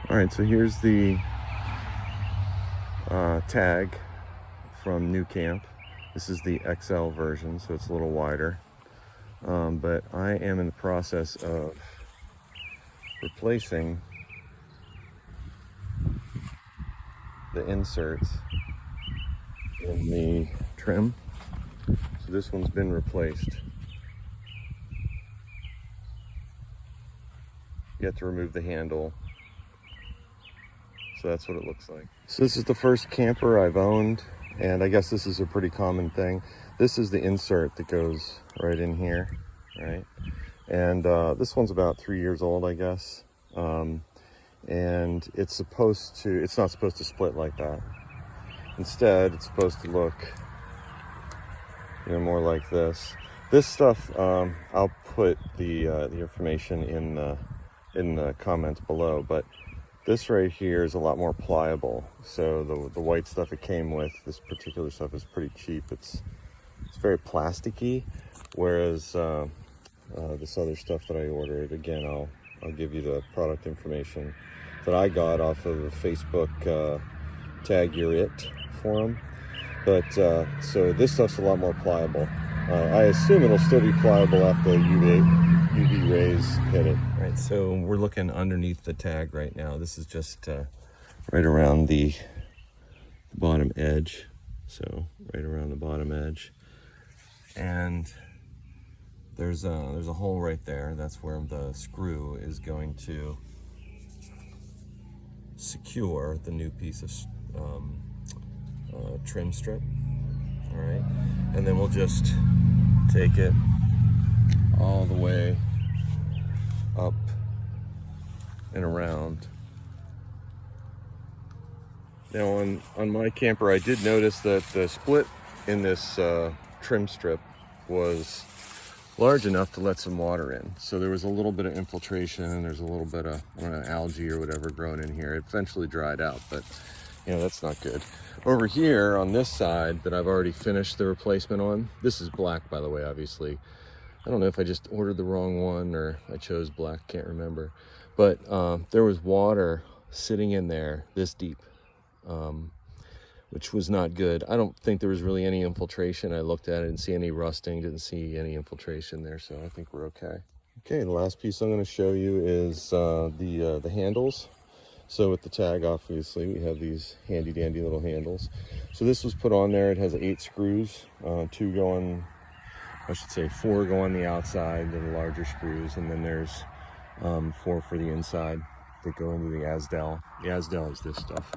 All right, so here's the tag from New Camp. This is the XL version, so it's a little wider. But I am in the process of replacing the inserts in the trim. So this one's been replaced. You have to remove the handle. So that's what it looks like. So this is the first camper I've owned, and I guess this is a pretty common thing. This is the insert that goes right in here, right? And this one's about 3 years old, I guess. And it's not supposed to split like that. Instead, it's supposed to look, more like this. This stuff, I'll put the information in the comments below, but this right here is a lot more pliable. So the white stuff it came with, this particular stuff is pretty cheap. It's very plasticky, whereas this other stuff that I ordered, again, I'll give you the product information that I got off of the Facebook Tag Your It forum. But so this stuff's a lot more pliable. I assume it'll still be pliable after UV rays hit it. All right, so we're looking underneath the tag right now. This is just right around the bottom edge. So right around the bottom edge. And there's a hole right there. That's where the screw is going to secure the new piece of trim strip. All right, and then we'll just take it all the way up and around. Now on my camper, I did notice that the split in this trim strip was large enough to let some water in. So there was a little bit of infiltration, and there's a little bit of, I don't know, algae or whatever growing in here. It eventually dried out, but that's not good. Over here on this side that I've already finished the replacement on, this is black, by the way, obviously. I don't know if I just ordered the wrong one or I chose black, can't remember. But there was water sitting in there this deep, which was not good. I don't think there was really any infiltration. I looked at it, didn't see any rusting, didn't see any infiltration there, so I think we're okay. Okay, the last piece I'm going to show you is the handles. So with the tag, obviously, we have these handy dandy little handles. So this was put on there. It has 8 screws, 4 go on the outside, they're the larger screws, and then there's 4 for the inside that go into the Azdel. The Azdel is this stuff.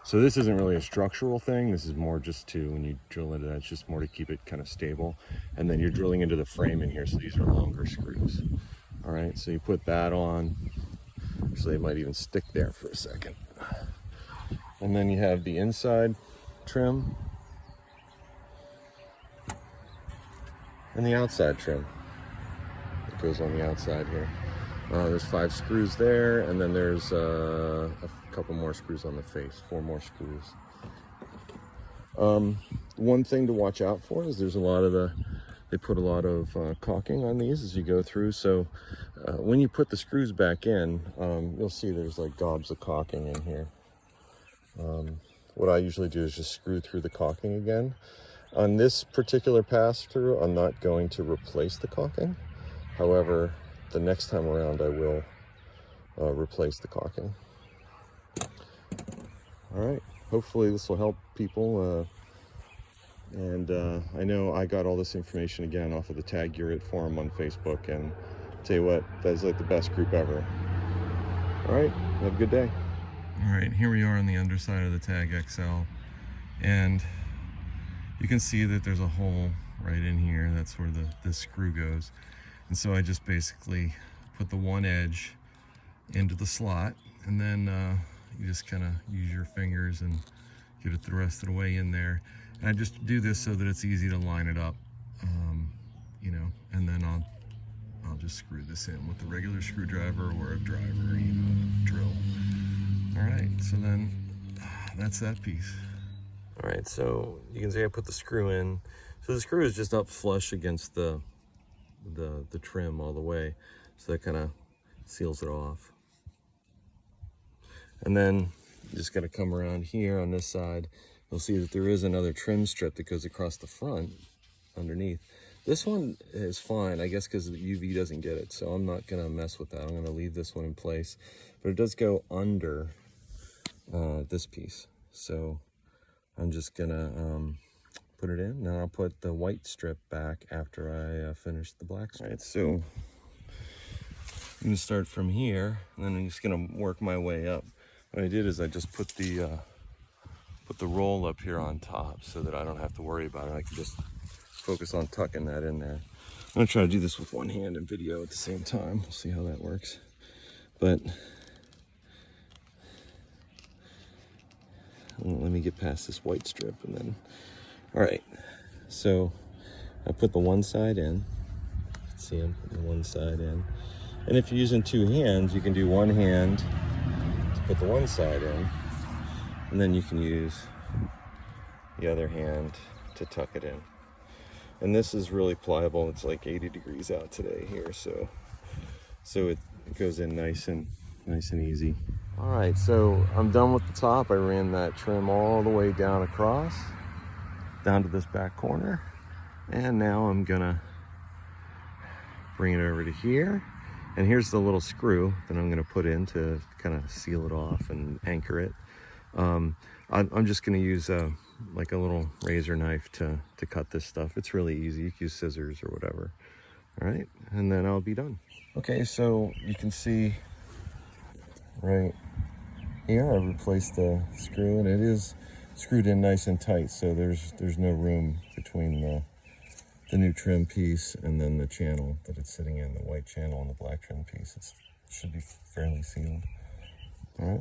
So this isn't really a structural thing. This is more just when you drill into that, it's just more to keep it kind of stable. And then you're drilling into the frame in here, so these are longer screws. All right, so you put that on. Actually, it might even stick there for a second. And then you have the inside trim and the outside trim. It goes on the outside here. There's 5 screws there, and then there's a couple more screws on the face, 4 more screws. One thing to watch out for is there's they put a lot of caulking on these as you go through. So when you put the screws back in, you'll see there's like gobs of caulking in here. What I usually do is just screw through the caulking again. On this particular pass through, I'm not going to replace the caulking. However, the next time around, I will replace the caulking. All right, hopefully this will help people. And I know I got all this information again off of the Tag Your It forum on Facebook, and I'll tell you what, that's like the best group ever. All right, have a good day. All right, here we are on the underside of the Tag XL, and you can see that there's a hole right in here. That's where this screw goes. And so I just basically put the one edge into the slot, and then you just kind of use your fingers and get it the rest of the way in there. And I just do this so that it's easy to line it up, and then I'll just screw this in with a regular screwdriver or a driver, a drill. All right, so then that's that piece. All right, so you can see I put the screw in. So the screw is just up flush against the trim all the way, so that kind of seals it off. And then you just got to come around here on this side. You'll see that there is another trim strip that goes across the front underneath. This one is fine, I guess, because the UV doesn't get it, so I'm not gonna mess with that. I'm gonna leave this one in place, but it does go under this piece. So I'm just gonna put it in. Now I'll put the white strip back after I finish the black strip. All right, so I'm gonna start from here, and then I'm just gonna work my way up. What I did is I just put the roll up here on top so that I don't have to worry about it. I can just focus on tucking that in there. I'm gonna try to do this with one hand and video at the same time. We'll see how that works. But let me get past this white strip and then, all right. So I put the one side in. See, I'm putting the one side in. And if you're using two hands, you can do one hand to put the one side in, and then you can use the other hand to tuck it in. And this is really pliable. It's like 80 degrees out today here, so it goes in nice and easy. All right, so I'm done with the top. I ran that trim all the way down across, down to this back corner, and now I'm gonna bring it over to here. And here's the little screw that I'm gonna put in to kind of seal it off and anchor it. I'm just gonna use like a little razor knife to cut this stuff. It's really easy. You can use scissors or whatever. All right, and then I'll be done. Okay, so you can see right here I replaced the screw, and it is screwed in nice and tight, so there's no room between the new trim piece and then the channel that it's sitting in, the white channel and the black trim piece. It should be fairly sealed. All right,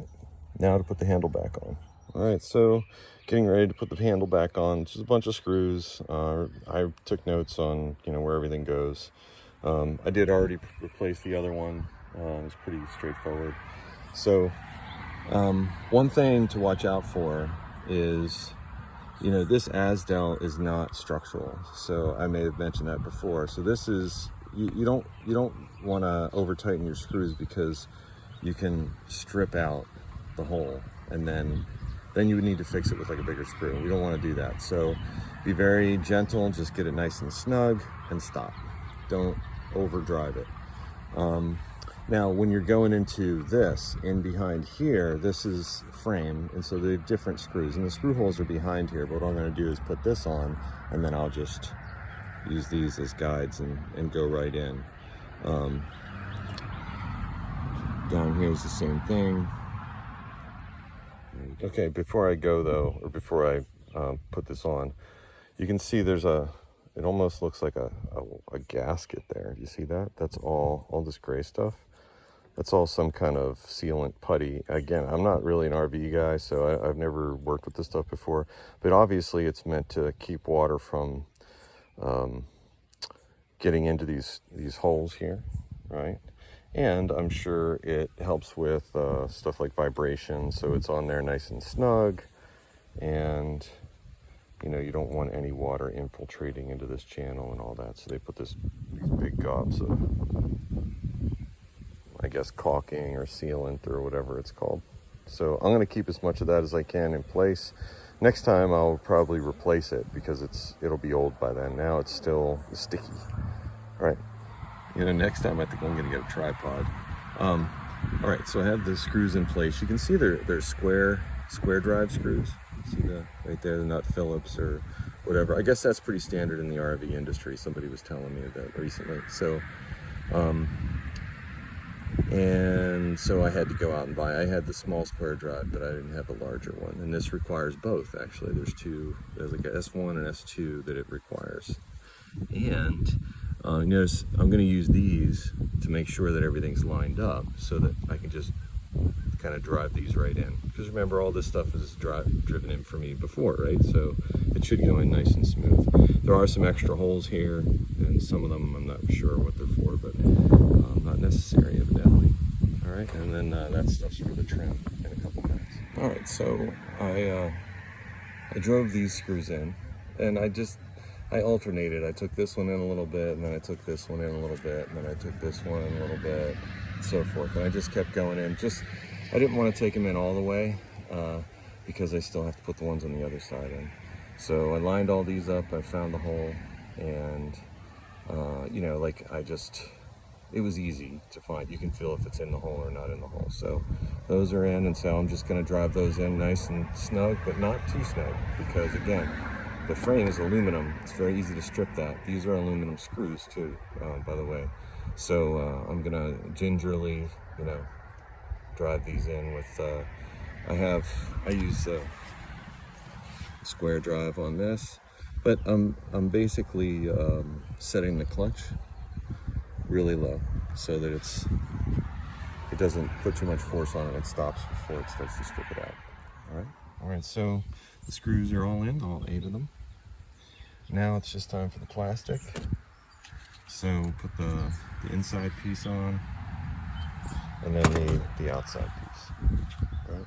now to put the handle back on. All right, so getting ready to put the handle back on. Just a bunch of screws. I took notes on where everything goes. I did already replace the other one. It's pretty straightforward. So one thing to watch out for is, this Azdel is not structural. So I may have mentioned that before. So this is, you don't want to over tighten your screws, because you can strip out the hole, and then you would need to fix it with like a bigger screw. We don't want to do that. So be very gentle, just get it nice and snug and stop. Don't overdrive it. Now, when you're going into this, in behind here, this is frame, and so they have different screws, and the screw holes are behind here, but what I'm gonna do is put this on, and then I'll just use these as guides and go right in. Down here is the same thing. Okay, before I go though, or before I put this on, you can see there's it almost looks like a gasket there. Do you see that? That's all this gray stuff. That's all some kind of sealant putty. Again, I'm not really an RV guy, so I've never worked with this stuff before, but obviously it's meant to keep water from getting into these holes here, right? And I'm sure it helps with stuff like vibration, so it's on there nice and snug, and you don't want any water infiltrating into this channel and all that. So they put these big gobs of, I guess, caulking or sealant or whatever it's called. So I'm gonna keep as much of that as I can in place. Next time I'll probably replace it, because it'll be old by then. Now it's still sticky. All right. Next time I think I'm gonna get a tripod. All right, so I have the screws in place. You can see they're square drive screws. See that right there, the nut Phillips or whatever. I guess that's pretty standard in the RV industry. Somebody was telling me that recently. So, and so I had to go out and buy. I had the small square drive, but I didn't have a larger one. And this requires both, actually. There's like an S1 and S2 that it requires. And notice I'm going to use these to make sure that everything's lined up, so that I can just kind of drive these right in. Because remember, all this stuff is driven in for me before, right? So it should go in nice and smooth. There are some extra holes here, and some of them I'm not sure what they're for, but not necessary evidently. All right, and then that stuff's for the trim in a couple minutes. All right, so I drove these screws in, and I alternated. I took this one in a little bit, and then I took this one in a little bit, and then I took this one in a little bit, and so forth. And I just kept going in. Just I didn't want to take them in all the way because I still have to put the ones on the other side in. So I lined all these up, I found the hole, and you know, like it was easy to find. You can feel if it's in the hole or not in the hole. So those are in, and so I'm just gonna drive those in nice and snug, but not too snug, because again, the frame is aluminum. It's very easy to strip that. These are aluminum screws too, by the way. So I'm gonna gingerly, you know, drive these in with, I use square drive on this, but I'm basically setting the clutch really low so that it doesn't put too much force on it. It stops before it starts to strip it out. All right, so the screws are all in, all 8 of them. Now it's just time for the plastic. So put the inside piece on, and then the outside piece. All right.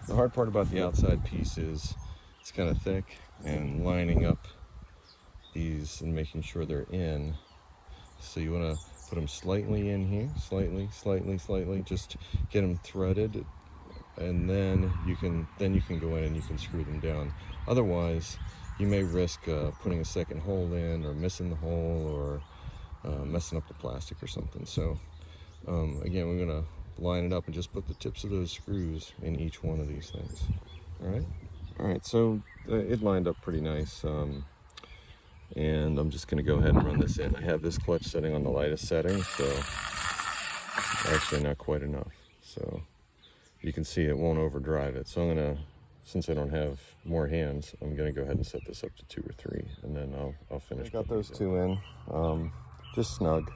The hard part about the outside piece is it's kind of thick, and lining up these and making sure they're in. So you want to put them slightly in here, slightly, just get them threaded, and then you can go in and you can screw them down. Otherwise, you may risk putting a second hole in, or missing the hole, or messing up the plastic or something. So again, we're gonna line it up and just put the tips of those screws in each one of these things. All right, so it lined up pretty nice. And I'm just gonna go ahead and run this in. I have this clutch setting on the lightest setting, so actually not quite enough. So you can see it won't overdrive it. So I'm gonna, since I don't have more hands, I'm gonna go ahead and set this up to 2 or 3, and then I'll finish. I got those 2 in, just snug.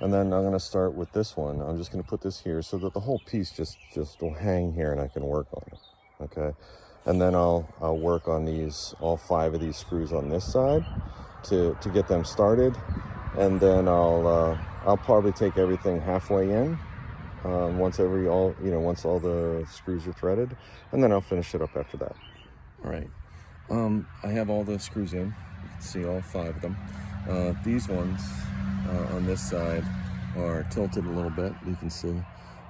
And then I'm gonna start with this one. I'm just gonna put this here so that the whole piece just will hang here and I can work on it, okay? And then I'll work on these, all 5 of these screws on this side to get them started. And then I'll probably take everything halfway in once all the screws are threaded, and then I'll finish it up after that. All right, I have all the screws in. You can see all 5 of them. These ones on this side are tilted a little bit, you can see.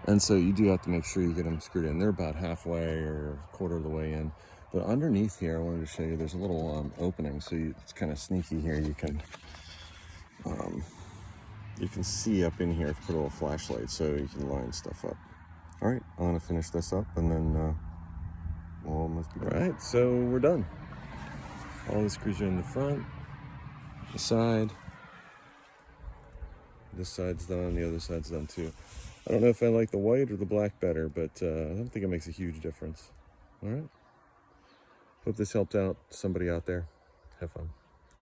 And so you do have to make sure you get them screwed in. They're about halfway or a quarter of the way in. But underneath here, I wanted to show you, there's a little opening. So it's kind of sneaky here. You can see up in here if you put a little flashlight, so you can line stuff up. All right, I'm gonna finish this up, and then we'll almost be done. All right, so we're done. All the screws are in the front, the side. This side's done, the other side's done too. I don't know if I like the white or the black better, but I don't think it makes a huge difference. All right. Hope this helped out somebody out there. Have fun.